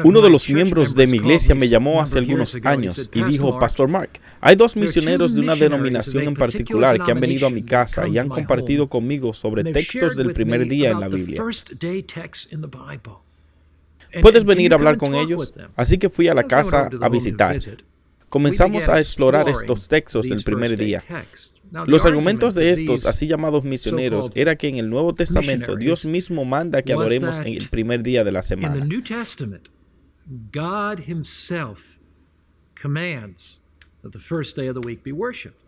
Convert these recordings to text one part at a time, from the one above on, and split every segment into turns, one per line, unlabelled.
Uno de los miembros de mi iglesia me llamó hace algunos años y dijo: Pastor Mark, hay dos misioneros de una denominación en particular que han venido a mi casa y han compartido conmigo sobre textos del primer día en la Biblia. ¿Puedes venir a hablar con ellos? Así que fui a la casa a visitar. Comenzamos a explorar estos textos del primer día. Los argumentos de estos así llamados misioneros era que en el Nuevo Testamento Dios mismo manda que adoremos en el primer día de la semana.
God himself commands that the first day of the week be worshipped.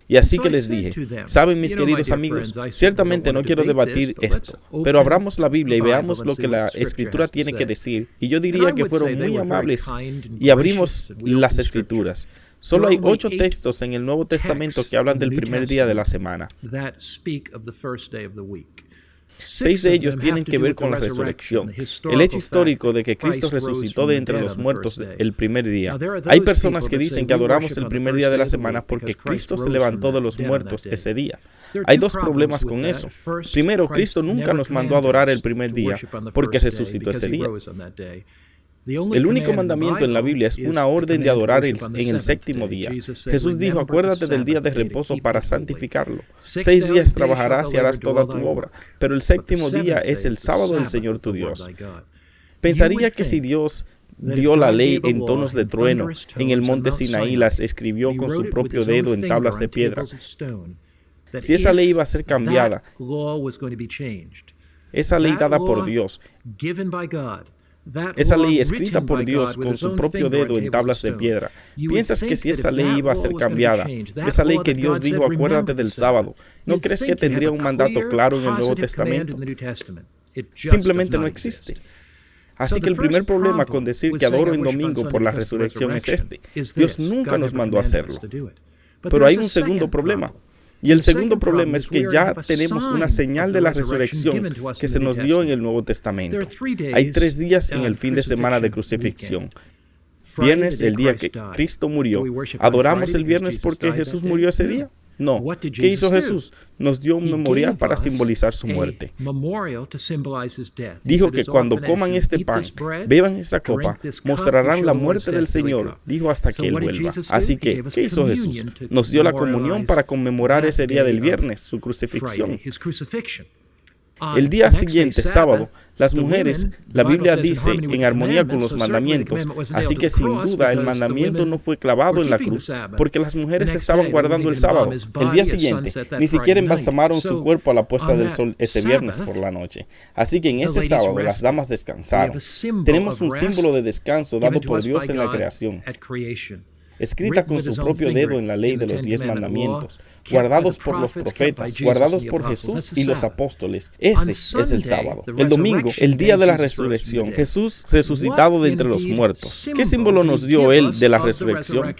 Y así que les dije: saben, mis queridos amigos, ciertamente no quiero debatir esto, pero abramos la Biblia y veamos lo que la Escritura tiene que decir. Y yo diría que fueron muy amables y abrimos las Escrituras. Solo hay 8 textos en el Nuevo Testamento que hablan del primer día de la semana. 6 de ellos tienen que ver con la resurrección, el hecho histórico de que Cristo resucitó de entre los muertos el primer día. Hay personas que dicen que adoramos el primer día de la semana porque Cristo se levantó de los muertos ese día. Hay 2 problemas con eso. Primero, Cristo nunca nos mandó a adorar el primer día porque resucitó ese día. El único mandamiento en la Biblia es una orden de adorar en el séptimo día. Jesús dijo: acuérdate del día de reposo para santificarlo. 6 días trabajarás y harás toda tu obra, pero el séptimo día es el sábado del Señor tu Dios. Pensaría que si Dios dio la ley en tonos de trueno, en el monte Sinaí las escribió con su propio dedo en tablas de piedra. Si esa ley iba a ser cambiada, esa ley dada por Dios, esa ley escrita por Dios con su propio dedo en tablas de piedra, ¿piensas que si esa ley iba a ser cambiada, esa ley que Dios dijo: acuérdate del sábado, ¿no crees que tendría un mandato claro en el Nuevo Testamento? Simplemente no existe. Así que el primer problema con decir que adoro en domingo por la resurrección es este: Dios nunca nos mandó a hacerlo. Pero hay un segundo problema. Y el segundo problema es que ya tenemos una señal de la resurrección que se nos dio en el Nuevo Testamento. Hay 3 días en el fin de semana de crucifixión. Viernes, el día que Cristo murió. ¿Adoramos el viernes porque Jesús murió ese día? No. ¿Qué hizo Jesús? Nos dio un memorial para simbolizar su muerte. Dijo que cuando coman este pan, beban esa copa, mostrarán la muerte del Señor, dijo, hasta que Él vuelva. Así que, ¿qué hizo Jesús? Nos dio la comunión para conmemorar ese día del viernes, su crucifixión. El día siguiente, sábado, las mujeres, la Biblia dice, en armonía con los mandamientos, así que sin duda el mandamiento no fue clavado en la cruz, porque las mujeres estaban guardando el sábado. El día siguiente, ni siquiera embalsamaron su cuerpo a la puesta del sol ese viernes por la noche. Así que en ese sábado las damas descansaron. Tenemos un símbolo de descanso dado por Dios en la creación, escrita con su propio dedo en la ley de los 10 mandamientos, guardados por los profetas, guardados por Jesús y los apóstoles. Ese es el sábado. El domingo, el día de la resurrección, Jesús resucitado de entre los muertos. ¿Qué símbolo nos dio Él de la resurrección?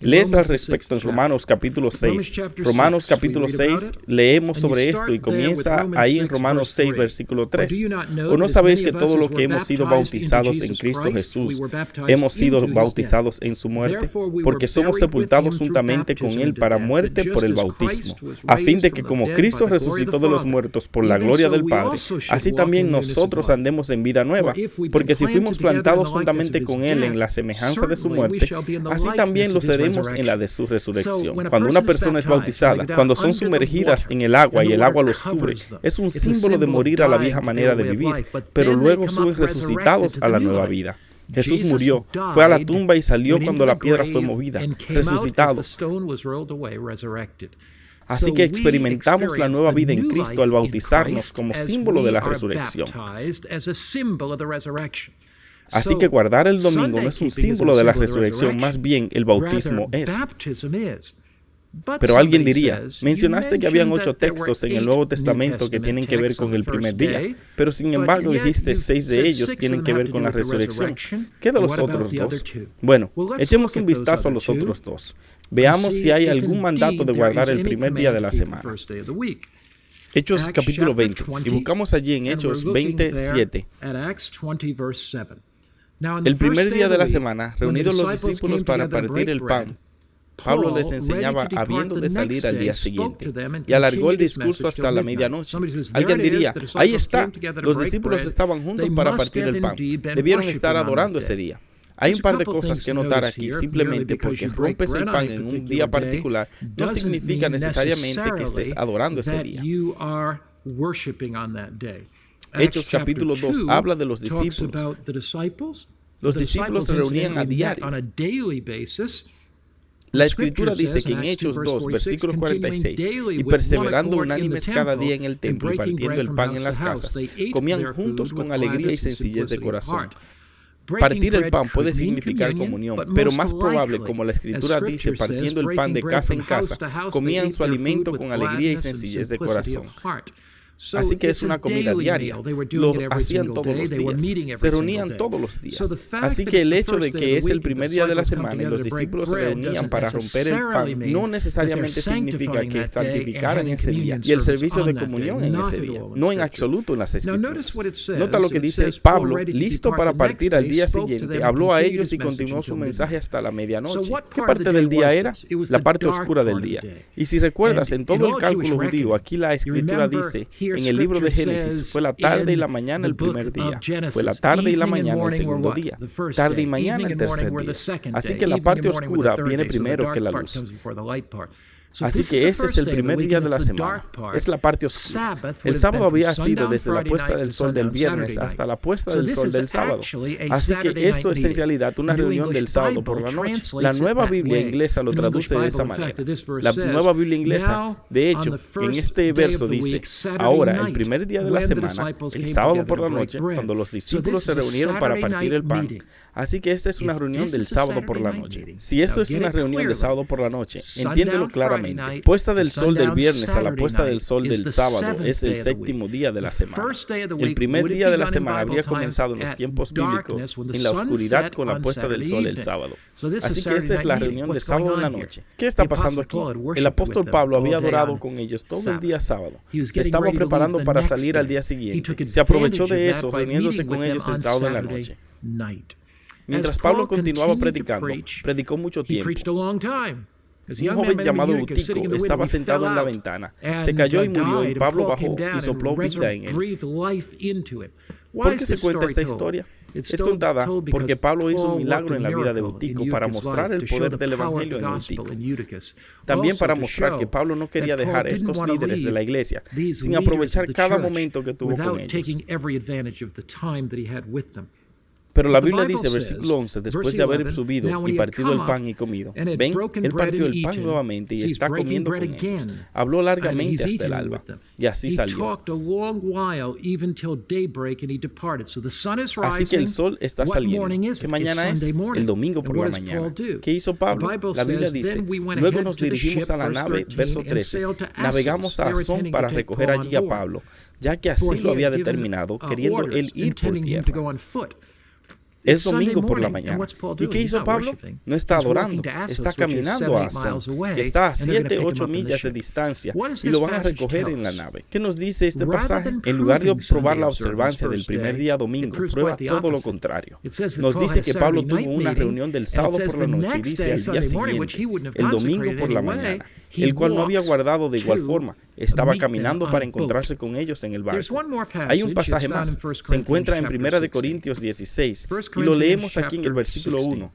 Lees al respecto en Romanos capítulo 6. Romanos capítulo 6, leemos sobre esto y comienza ahí en Romanos 6, versículo 3. ¿O no sabéis que todo lo que hemos sido bautizados en Cristo Jesús, hemos sido bautizados en su muerte? Porque somos sepultados juntamente con Él para muerte por el bautismo, a fin de que como Cristo resucitó de los muertos por la gloria del Padre, así también nosotros andemos en vida nueva. Porque si fuimos plantados juntamente con Él en la semejanza de su muerte, así también lo seremos en la de su resurrección. Cuando una persona es bautizada, cuando son sumergidas en el agua y el agua los cubre, es un símbolo de morir a la vieja manera de vivir, pero luego son resucitados a la nueva vida. Jesús murió, fue a la tumba y salió cuando la piedra fue movida, resucitado. Así que experimentamos la nueva vida en Cristo al bautizarnos como símbolo de la resurrección. Así que guardar el domingo no es un símbolo de la resurrección, más bien el bautismo es. Pero alguien diría: mencionaste que habían 8 textos en el Nuevo Testamento que tienen que ver con el primer día, pero sin embargo dijiste 6 de ellos tienen que ver con la resurrección. ¿Qué de los otros 2? Bueno, echemos un vistazo a los otros 2. Veamos si hay algún mandato de guardar el primer día de la semana. Hechos capítulo 20, y buscamos allí en Hechos 27. El primer día de la semana, reunidos los discípulos para partir el pan, Pablo les enseñaba habiendo de salir al día siguiente y alargó el discurso hasta la medianoche. Alguien diría, ahí está, los discípulos estaban juntos para partir el pan. Debieron estar adorando ese día. Hay un par de cosas que notar aquí. Simplemente porque rompes el pan en un día particular no significa necesariamente que estés adorando ese día. Hechos capítulo 2 habla de los discípulos. Los discípulos se reunían a diario. La Escritura dice que en Hechos 2, versículo 46, y perseverando unánimes cada día en el templo y partiendo el pan en las casas, comían juntos con alegría y sencillez de corazón. Partir el pan puede significar comunión, pero más probable, como la Escritura dice, partiendo el pan de casa en casa, comían su alimento con alegría y sencillez de corazón. Así que es una comida diaria. Lo hacían todos los días. Se reunían todos los días. Así que el hecho de que es el primer día de la semana y los discípulos se reunían para romper el pan no necesariamente significa que santificaran ese día y el servicio de comunión en ese día. No en absoluto en las Escrituras. Nota lo que dice Pablo, listo para partir al día siguiente. Habló a ellos y continuó su mensaje hasta la medianoche. ¿Qué parte del día era? La parte oscura del día. Y si recuerdas, en todo el cálculo judío, aquí la Escritura dice, en el libro de Génesis, fue la tarde y la mañana el primer día, fue la tarde y la mañana el segundo día, tarde y mañana el tercer día. Así que la parte oscura viene primero que la luz. Así que ese es el primer día de la semana. Es la parte oscura. El sábado había sido desde la puesta del sol del viernes hasta la puesta del sol del sábado. Así que esto es en realidad una reunión del sábado por la noche. La Nueva Biblia inglesa lo traduce de esa manera. La Nueva Biblia inglesa, de hecho, en este verso dice, ahora, el primer día de la semana, el sábado por la noche, cuando los discípulos se reunieron para partir el pan. Así que esta es una reunión del sábado por la noche. Si esto es una reunión del sábado por la noche, entiéndelo claramente. Puesta del sol del viernes a la puesta del sol del sábado es el séptimo día de la semana. El primer día de la semana habría comenzado en los tiempos bíblicos en la oscuridad con la puesta del sol el sábado. Así que esta es la reunión de sábado en la noche. ¿Qué está pasando aquí? El apóstol Pablo había adorado con ellos todo el día sábado. Se estaba preparando para salir al día siguiente. Se aprovechó de eso reuniéndose con ellos el sábado en la noche. Mientras Pablo continuaba predicando, predicó mucho tiempo. Un joven llamado Eutico estaba sentado en la ventana. Se cayó y murió y Pablo bajó y sopló vida en él. ¿Por qué se cuenta esta historia? Es contada porque Pablo hizo un milagro en la vida de Eutico para mostrar el poder del Evangelio en Eutico. También para mostrar que Pablo no quería dejar a estos líderes de la iglesia sin aprovechar cada momento que tuvo con ellos. Pero la Biblia dice, versículo 11, después de haber subido y partido el pan y comido, ven, él partió el pan nuevamente y está comiendo con ellos. Habló largamente hasta el alba, y así salió. Así que el sol está saliendo. ¿Qué mañana es? El domingo por la mañana. ¿Qué hizo Pablo? La Biblia dice, luego nos dirigimos a la nave, verso 13, navegamos a Asón para recoger allí a Pablo, ya que así lo había determinado, queriendo él ir por tierra. Es domingo por la mañana. ¿Y qué hizo Pablo? No está adorando, está caminando a Asón, que está a 7-8 millas de distancia, y lo van a recoger en la nave. ¿Qué nos dice este pasaje? En lugar de probar la observancia del primer día domingo, prueba todo lo contrario. Nos dice que Pablo tuvo una reunión del sábado por la noche y dice al día siguiente, el domingo por la mañana, el cual no había guardado de igual forma. Estaba caminando para encontrarse con ellos en el barco. Hay un pasaje más. Se encuentra en 1 Corintios 16 y lo leemos aquí en el versículo 1.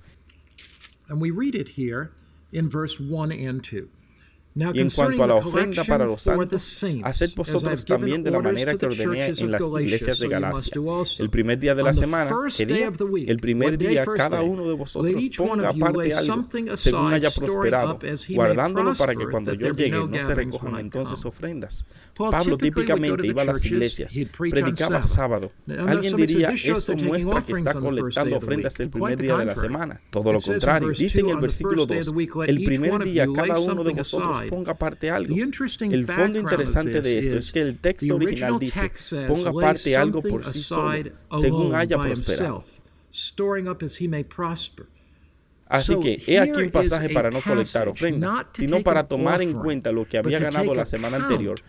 Y en cuanto a la ofrenda para los santos, haced vosotros también de la manera que ordené en las iglesias de Galacia. El primer día de la semana, ¿qué día? El primer día cada uno de vosotros ponga aparte algo, según haya prosperado, guardándolo para que cuando yo llegue no se recojan entonces ofrendas. Pablo típicamente iba a las iglesias, predicaba sábado. Alguien diría, esto muestra que está colectando ofrendas el primer día de la semana. Todo lo contrario, dice en el versículo 2, el primer día cada uno de vosotros ponga aparte algo. El fondo interesante de esto es que el texto original dice, ponga aparte algo por sí solo, según haya prosperado. Así que, he aquí un pasaje para no colectar ofrenda, sino para tomar en cuenta lo que había ganado la semana anterior,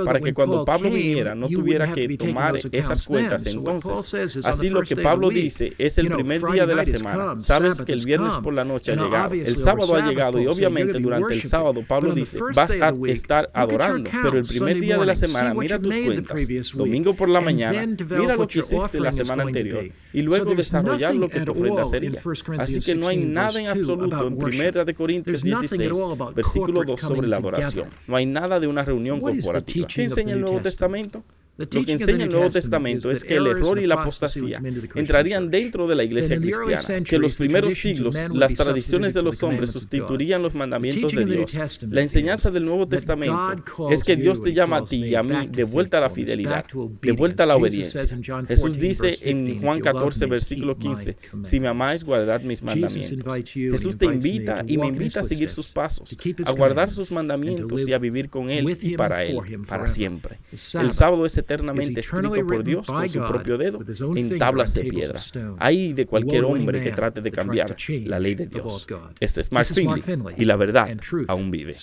para que cuando Pablo viniera no tuviera que tomar esas cuentas entonces. Así lo que Pablo dice es el primer día de la semana. Sabes que el viernes por la noche ha llegado, el sábado ha llegado y obviamente durante el sábado Pablo dice, vas a estar adorando, pero el primer día de la semana mira tus cuentas. Domingo por la mañana, mira lo que hiciste la semana anterior y luego desarrollar lo que tu ofrenda sería. Así que no hay nada en absoluto en 1 de Corintios 16, versículo 2 sobre la adoración. No hay nada de una reunión corporativa. ¿Qué enseña el Nuevo Testamento? Lo que enseña el Nuevo Testamento es que el error y la apostasía entrarían dentro de la iglesia cristiana, que en los primeros siglos las tradiciones de los hombres sustituirían los mandamientos de Dios. La enseñanza del Nuevo Testamento es que Dios te llama a ti y a mí de vuelta a la fidelidad, de vuelta a la obediencia. Jesús dice en Juan 14, versículo 15, si me amáis, guardad mis mandamientos. Jesús te invita y me invita a seguir sus pasos, a guardar sus mandamientos y a vivir con Él y para Él, para siempre. El sábado es eternamente escrito por Dios con su propio dedo en tablas de piedra. Hay de cualquier hombre que trate de cambiar la ley de Dios. Este es Mark Finley y la verdad aún vive.